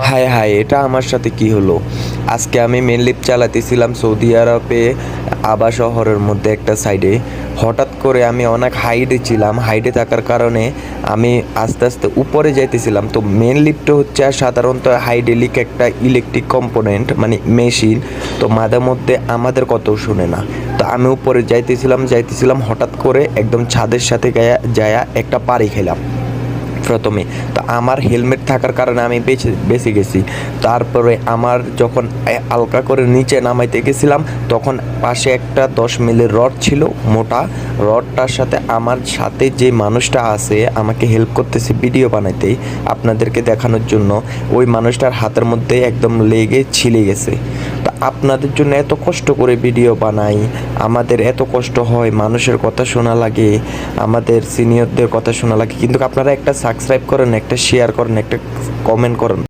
হায় হায়, এটা আমার সাথে কি হলো? আজকে আমি মেন লিফট চালাতেছিলাম সৌদি আরবে আবা শহরের মধ্যে একটা সাইডে। হঠাৎ করে আমি অনেক হাইটে ছিলাম, হাইটে থাকার কারণে আমি আস্তে আস্তে উপরে যাইতেছিলাম। তো মেন লিফট হচ্ছে সাধারণত হাইড্রোলিক একটা ইলেকট্রিক কম্পোনেন্ট, মানে মেশিন। তো মাঝে মধ্যে আমাদের কথাও শুনে না। তো আমি উপরে যাইতেছিলাম, হঠাৎ করে একদম ছাদের সাথে যায়া একটা পাড়ি খেলাম প্রথমে। তো আমার হেলমেট থাকার কারণে আমি বেঁচে গেছি। তারপরে আমার যখন হালকা করে নিচে নামাইতে গেছিলাম, তখন পাশে একটা 10 মিলির রড ছিল, মোটা রডটার সাথে আমার সাথে যে মানুষটা আছে আমাকে হেল্প করতেছে ভিডিও বানাইতে আপনাদেরকে দেখানোর জন্য, ওই মানুষটার হাতের মধ্যে একদম লেগে ছিলে গেছে। তো আপনাদের জন্য এত কষ্ট করে ভিডিও বানাই, আমাদের এত কষ্ট হয়, মানুষের কথা শোনা লাগে, আমাদের সিনিয়রদের কথা শোনা লাগে, কিন্তু আপনারা একটা সাবস্ক্রাইব করেন, একটা শেয়ার করেন, একটা কমেন্ট করেন।